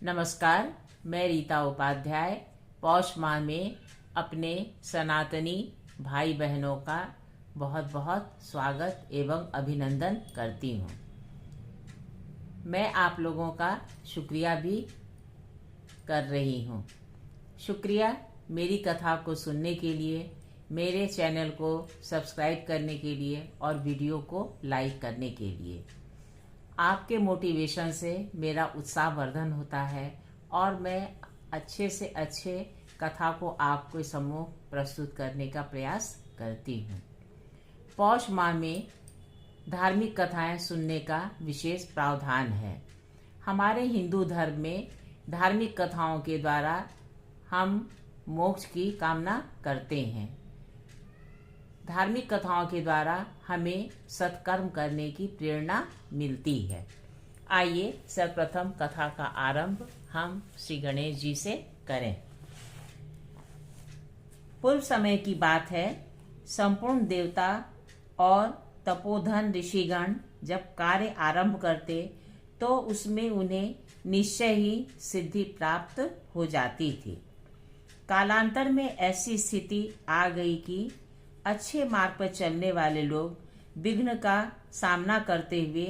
नमस्कार, मैं रीता उपाध्याय पौष माह में अपने सनातनी भाई बहनों का बहुत बहुत स्वागत एवं अभिनंदन करती हूँ। मैं आप लोगों का शुक्रिया भी कर रही हूँ। शुक्रिया मेरी कथा को सुनने के लिए, मेरे चैनल को सब्सक्राइब करने के लिए और वीडियो को लाइक करने के लिए। आपके मोटिवेशन से मेरा उत्साह वर्धन होता है और मैं अच्छे से अच्छे कथा को आपके सम्मुख प्रस्तुत करने का प्रयास करती हूँ। पौष माह में धार्मिक कथाएं सुनने का विशेष प्रावधान है। हमारे हिंदू धर्म में धार्मिक कथाओं के द्वारा हम मोक्ष की कामना करते हैं। धार्मिक कथाओं के द्वारा हमें सत्कर्म करने की प्रेरणा मिलती है। आइए सर्वप्रथम कथा का आरंभ हम श्री गणेश जी से करें। पूर्व समय की बात है। संपूर्ण देवता और तपोधन ऋषिगण जब कार्य आरंभ करते तो उसमें उन्हें निश्चय ही सिद्धि प्राप्त हो जाती थी। कालांतर में ऐसी स्थिति आ गई कि अच्छे मार्ग पर चलने वाले लोग विघ्न का सामना करते हुए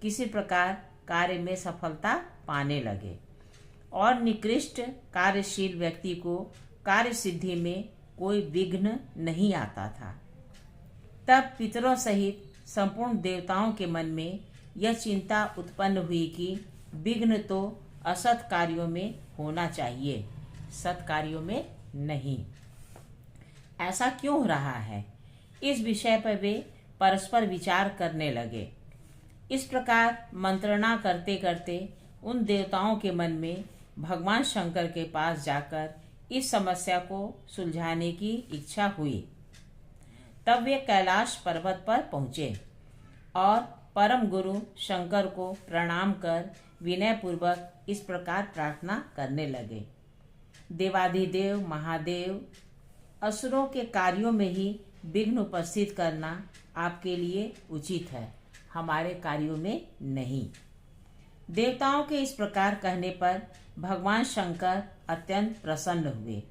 किसी प्रकार कार्य में सफलता पाने लगे और निकृष्ट कार्यशील व्यक्ति को कार्य सिद्धि में कोई विघ्न नहीं आता था। तब पितरों सहित संपूर्ण देवताओं के मन में यह चिंता उत्पन्न हुई कि विघ्न तो असत कार्यों में होना चाहिए, सत कार्यों में नहीं। ऐसा क्यों हो रहा है? इस विषय पर वे परस्पर विचार करने लगे। इस प्रकार मंत्रणा करते करते उन देवताओं के मन में भगवान शंकर के पास जाकर इस समस्या को सुलझाने की इच्छा हुई। तब वे कैलाश पर्वत पर पहुँचे और परम गुरु शंकर को प्रणाम कर विनय पूर्वक इस प्रकार प्रार्थना करने लगे। देवाधिदेव महादेव, असुरों के कार्यों में ही विघ्न उपस्थित करना आपके लिए उचित है, हमारे कार्यों में नहीं। देवताओं के इस प्रकार कहने पर भगवान शंकर अत्यंत प्रसन्न हुए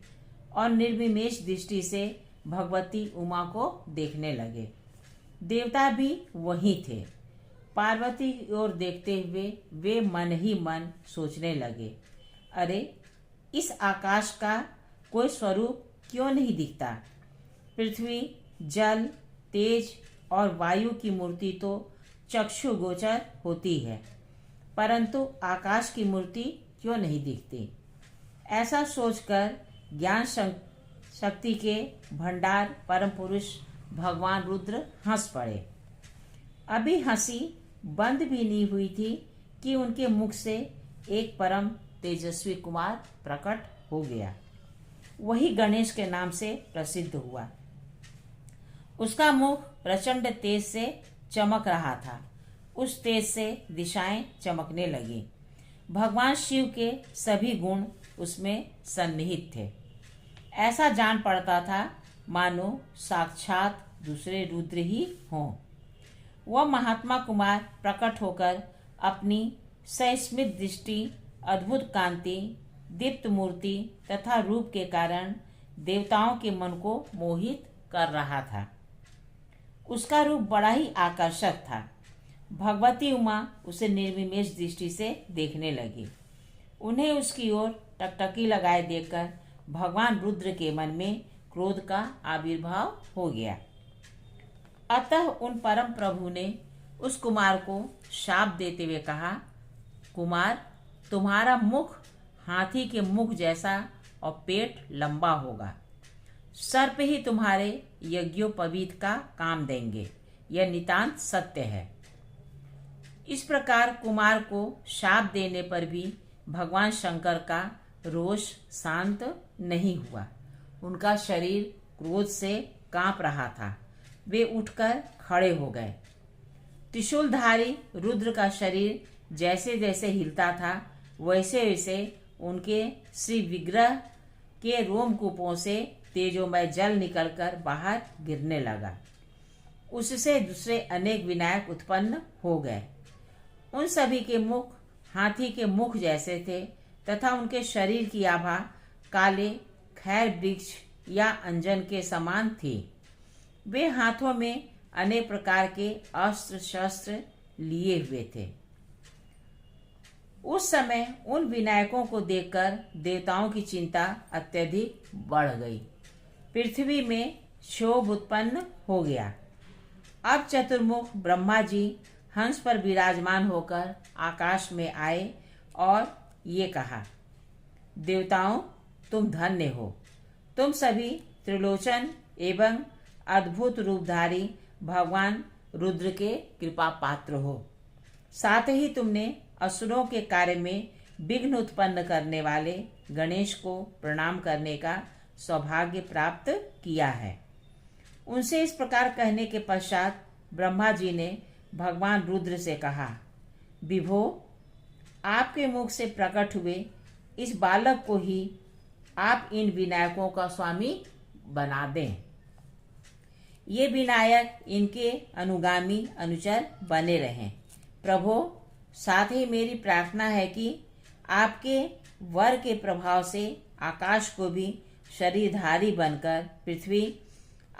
और निर्विमेष दृष्टि से भगवती उमा को देखने लगे। देवता भी वहीं थे। पार्वती की ओर देखते हुए वे मन ही मन सोचने लगे, अरे इस आकाश का कोई स्वरूप क्यों नहीं दिखता? पृथ्वी, जल, तेज और वायु की मूर्ति तो चक्षु गोचर होती है, परंतु आकाश की मूर्ति क्यों नहीं दिखती? ऐसा सोचकर ज्ञान शक्ति के भंडार परम पुरुष भगवान रुद्र हंस पड़े। अभी हंसी बंद भी नहीं हुई थी कि उनके मुख से एक परम तेजस्वी कुमार प्रकट हो गया। वही गणेश के नाम से प्रसिद्ध हुआ। उसका मुख प्रचंड तेज से चमक रहा था। उस तेज से दिशाएं चमकने लगी। भगवान शिव के सभी गुण उसमें सन्निहित थे। ऐसा जान पड़ता था मानो साक्षात दूसरे रुद्र ही हों। वह महात्मा कुमार प्रकट होकर अपनी सस्मित दृष्टि, अद्भुत कांति, दीप्त मूर्ति तथा रूप के कारण देवताओं के मन को मोहित कर रहा था। उसका रूप बड़ा ही आकर्षक था। भगवती उमा उसे निर्विमेष दृष्टि से देखने लगी। उन्हें उसकी ओर टकटकी लगाए देखकर भगवान रुद्र के मन में क्रोध का आविर्भाव हो गया। अतः उन परम प्रभु ने उस कुमार को शाप देते हुए कहा, कुमार, तुम्हारा मुख हाथी के मुख जैसा और पेट लंबा होगा। सर्प ही तुम्हारे यज्ञोपवीत का काम देंगे, यह नितांत सत्य है। इस प्रकार कुमार को शाप देने पर भी भगवान शंकर का रोष शांत नहीं हुआ। उनका शरीर क्रोध से कांप रहा था। वे उठकर खड़े हो गए। त्रिशूलधारी रुद्र का शरीर जैसे जैसे हिलता था, वैसे वैसे उनके श्री विग्रह के रोमकूपों से तेजोमय जल निकलकर बाहर गिरने लगा। उससे दूसरे अनेक विनायक उत्पन्न हो गए। उन सभी के मुख हाथी के मुख जैसे थे तथा उनके शरीर की आभा काले खैर वृक्ष या अंजन के समान थी। वे हाथों में अनेक प्रकार के अस्त्र शस्त्र लिए हुए थे। उस समय उन विनायकों को देखकर देवताओं की चिंता अत्यधिक बढ़ गई। पृथ्वी में क्षोभ उत्पन्न हो गया। अब चतुर्मुख ब्रह्मा जी हंस पर विराजमान होकर आकाश में आए और ये कहा, देवताओं, तुम धन्य हो। तुम सभी त्रिलोचन एवं अद्भुत रूपधारी भगवान रुद्र के कृपा पात्र हो। साथ ही तुमने असुरों के कार्य में विघ्न उत्पन्न करने वाले गणेश को प्रणाम करने का सौभाग्य प्राप्त किया है। उनसे इस प्रकार कहने के पश्चात ब्रह्मा जी ने भगवान रुद्र से कहा, विभो, आपके मुख से प्रकट हुए इस बालक को ही आप इन विनायकों का स्वामी बना दें। ये विनायक इनके अनुगामी अनुचर बने रहें। प्रभो, साथ ही मेरी प्रार्थना है कि आपके वर के प्रभाव से आकाश को भी शरीरधारी बनकर पृथ्वी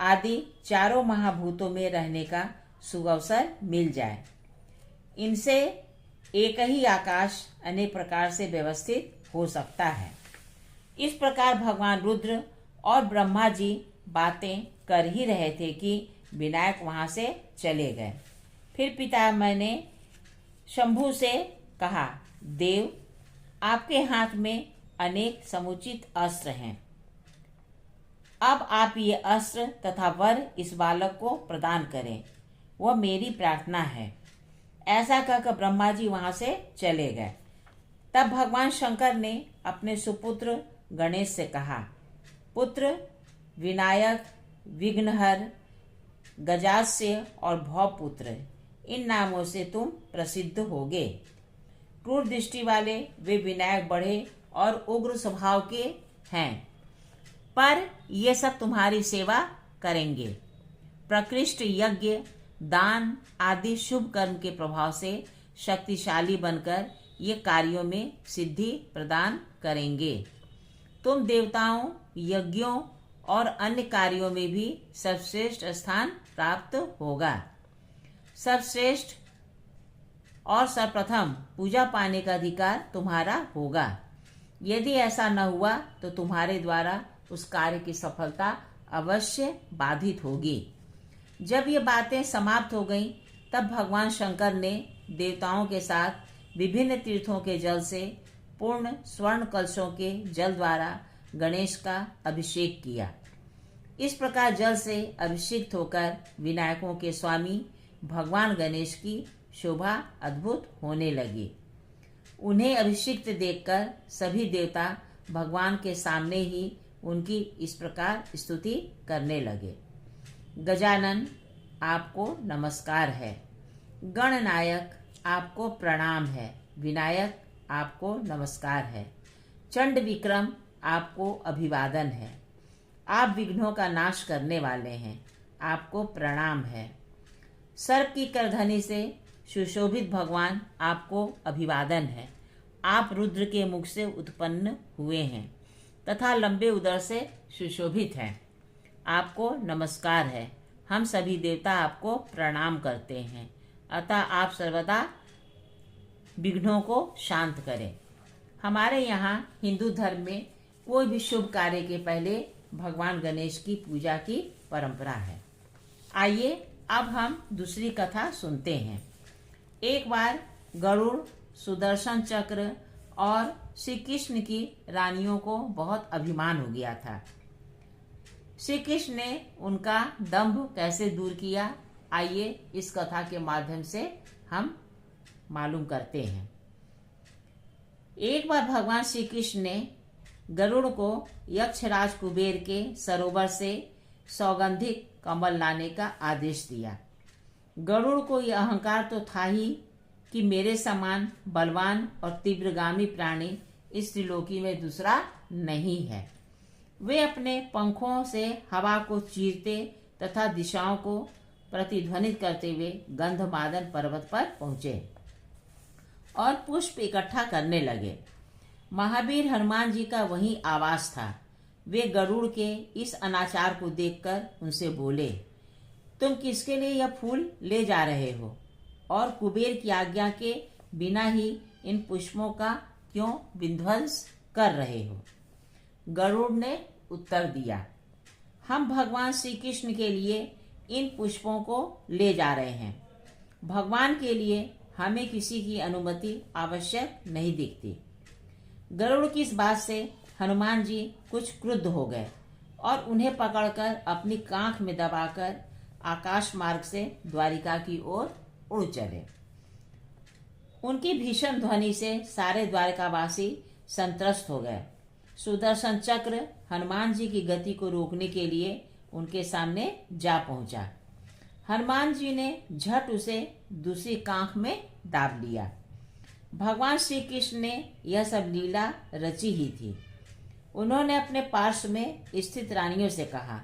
आदि चारों महाभूतों में रहने का सुअवसर मिल जाए। इनसे एक ही आकाश अनेक प्रकार से व्यवस्थित हो सकता है। इस प्रकार भगवान रुद्र और ब्रह्मा जी बातें कर ही रहे थे कि विनायक वहां से चले गए। फिर पितामह ने शंभु से कहा, देव, आपके हाथ में अनेक समुचित अस्त्र हैं। अब आप ये अस्त्र तथा वर इस बालक को प्रदान करें, वह मेरी प्रार्थना है। ऐसा कहकर ब्रह्मा जी वहां से चले गए। तब भगवान शंकर ने अपने सुपुत्र गणेश से कहा, पुत्र, विनायक, विघ्नहर, गजास्य और भवपुत्र, इन नामों से तुम प्रसिद्ध होगे। क्रूर दृष्टि वाले वे विनायक बड़े और उग्र स्वभाव के हैं, पर ये सब तुम्हारी सेवा करेंगे। प्रकृष्ट यज्ञ, दान आदि शुभ कर्म के प्रभाव से शक्तिशाली बनकर ये कार्यों में सिद्धि प्रदान करेंगे। तुम देवताओं, यज्ञों और अन्य कार्यों में भी सर्वश्रेष्ठ स्थान प्राप्त होगा। सर्वश्रेष्ठ और सर्वप्रथम पूजा पाने का अधिकार तुम्हारा होगा। यदि ऐसा न हुआ तो तुम्हारे द्वारा उस कार्य की सफलता अवश्य बाधित होगी। जब ये बातें समाप्त हो गईं, तब भगवान शंकर ने देवताओं के साथ विभिन्न तीर्थों के जल से पूर्ण स्वर्ण कलशों के जल द्वारा गणेश का अभिषेक किया। इस प्रकार जल से अभिषिक्त होकर विनायकों के स्वामी भगवान गणेश की शोभा अद्भुत होने लगी। उन्हें अभिषिक्त देखकर सभी देवता भगवान के सामने ही उनकी इस प्रकार स्तुति करने लगे। गजानन, आपको नमस्कार है। गणनायक, आपको प्रणाम है। विनायक, आपको नमस्कार है। चंड विक्रम, आपको अभिवादन है। आप विघ्नों का नाश करने वाले हैं, आपको प्रणाम है। सर्प की करधनी से सुशोभित भगवान, आपको अभिवादन है। आप रुद्र के मुख से उत्पन्न हुए हैं तथा लंबे उदर से सुशोभित हैं, आपको नमस्कार है। हम सभी देवता आपको प्रणाम करते हैं, अतः आप सर्वदा विघ्नों को शांत करें। हमारे यहाँ हिंदू धर्म में कोई भी शुभ कार्य के पहले भगवान गणेश की पूजा की परंपरा है। आइए अब हम दूसरी कथा सुनते हैं। एक बार गरुड़, सुदर्शन चक्र और श्री कृष्ण की रानियों को बहुत अभिमान हो गया था। श्री कृष्ण ने उनका दंभ कैसे दूर किया, आइए इस कथा के माध्यम से हम मालूम करते हैं। एक बार भगवान श्री कृष्ण ने गरुड़ को यक्षराज कुबेर के सरोवर से सौगंधिक कमल लाने का आदेश दिया। गरुड़ को यह अहंकार तो था ही कि मेरे समान बलवान और तीव्रगामी प्राणी इस त्रिलोकी में दूसरा नहीं है। वे अपने पंखों से हवा को चीरते तथा दिशाओं को प्रतिध्वनित करते हुए गंधमादन पर्वत पर पहुंचे और पुष्प इकट्ठा करने लगे। महावीर हनुमान जी का वही आवास था। वे गरुड़ के इस अनाचार को देखकर उनसे बोले, तुम किसके लिए यह फूल ले जा रहे हो और कुबेर की आज्ञा के बिना ही इन पुष्पों का क्यों विध्वंस कर रहे हो? गरुड़ ने उत्तर दिया, हम भगवान श्री कृष्ण के लिए इन पुष्पों को ले जा रहे हैं। भगवान के लिए हमें किसी की अनुमति आवश्यक नहीं दिखती। गरुड़ की इस बात से हनुमान जी कुछ क्रुद्ध हो गए और उन्हें पकड़कर अपनी कांख में दबाकर आकाश मार्ग से द्वारिका की ओर उड़ चले। उनकी भीषण ध्वनि से सारे द्वारकावासी संत्रस्त हो गए। सुदर्शन चक्र हनुमान जी की गति को रोकने के लिए उनके सामने जा पहुंचा। हनुमान जी ने झट उसे दूसरी कांख में दाब लिया। भगवान श्री कृष्ण ने यह सब लीला रची ही थी। उन्होंने अपने पार्श्व में स्थित रानियों से कहा,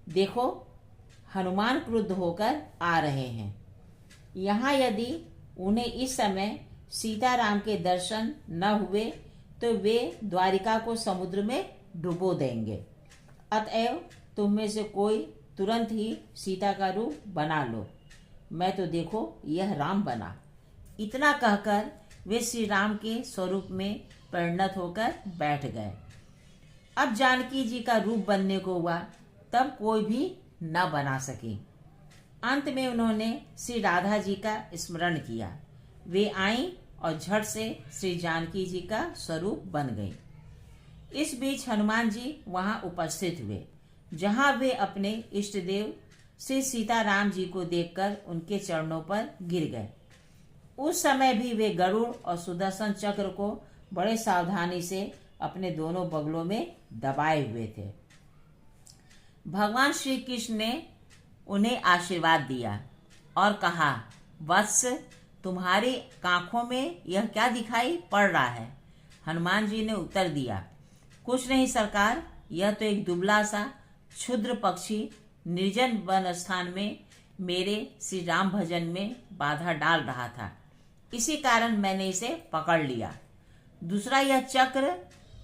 देखो हनुमान क्रुद्ध होकर आ रहे हैं। यहाँ यदि उन्हें इस समय सीताराम के दर्शन न हुए तो वे द्वारिका को समुद्र में डुबो देंगे। अतएव तुम में से कोई तुरंत ही सीता का रूप बना लो। मैं तो देखो यह राम बना। इतना कहकर वे श्री राम के स्वरूप में परिणत होकर बैठ गए। अब जानकी जी का रूप बनने को हुआ, तब कोई भी न बना सकी। अंत में उन्होंने श्री राधा जी का स्मरण किया। वे आईं और झट से श्री जानकी जी का स्वरूप बन गई। इस बीच हनुमान जी वहां उपस्थित हुए, जहां वे अपने इष्ट देव श्री सीताराम जी को देखकर उनके चरणों पर गिर गए। उस समय भी वे गरुड़ और सुदर्शन चक्र को बड़े सावधानी से अपने दोनों बगलों में दबाए हुए थे। भगवान श्री कृष्ण ने उन्हें आशीर्वाद दिया और कहा, वत्स तुम्हारी आंखों में यह क्या दिखाई पड़ रहा है? हनुमान जी ने उत्तर दिया, कुछ नहीं सरकार, यह तो एक दुबला सा क्षुद्र पक्षी निर्जन वन स्थान में मेरे श्री राम भजन में बाधा डाल रहा था, इसी कारण मैंने इसे पकड़ लिया। दूसरा, यह चक्र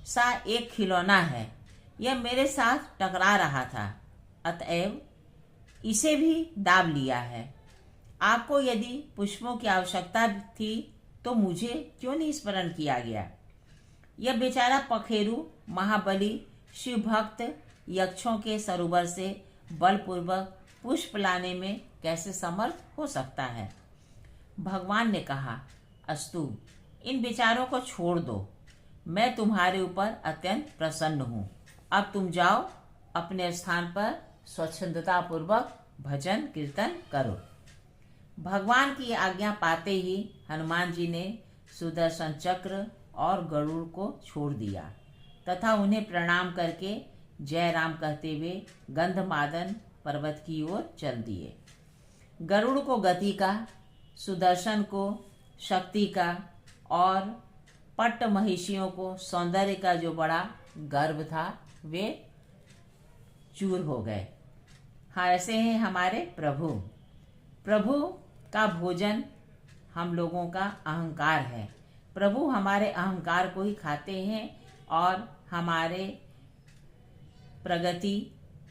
सा एक खिलौना है, यह मेरे साथ टकरा रहा था, अतएव इसे भी दाब लिया है। आपको यदि पुष्पों की आवश्यकता थी तो मुझे क्यों नहीं स्मरण किया गया? यह बेचारा पखेरु महाबली शिव भक्त यक्षों के सरोवर से बलपूर्वक पुष्प लाने में कैसे समर्थ हो सकता है? भगवान ने कहा, अस्तु, इन विचारों को छोड़ दो। मैं तुम्हारे ऊपर अत्यंत प्रसन्न हूँ। अब तुम जाओ, अपने स्थान पर स्वच्छंदता पूर्वक भजन कीर्तन करो। भगवान की आज्ञा पाते ही हनुमान जी ने सुदर्शन चक्र और गरुड़ को छोड़ दिया तथा उन्हें प्रणाम करके जय राम कहते हुए गंधमादन पर्वत की ओर चल दिए। गरुड़ को गति का, सुदर्शन को शक्ति का और पट्ट महिषियों को सौंदर्य का जो बड़ा गर्व था, वे चूर हो गए। हाँ, ऐसे हैं हमारे प्रभु। प्रभु का भोजन हम लोगों का अहंकार है। प्रभु हमारे अहंकार को ही खाते हैं और हमारे प्रगति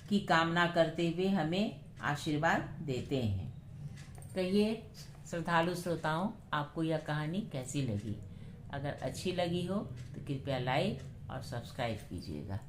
की कामना करते हुए हमें आशीर्वाद देते हैं। कहिए श्रद्धालु श्रोताओं, आपको यह कहानी कैसी लगी? अगर अच्छी लगी हो तो कृपया लाइक और सब्सक्राइब कीजिएगा।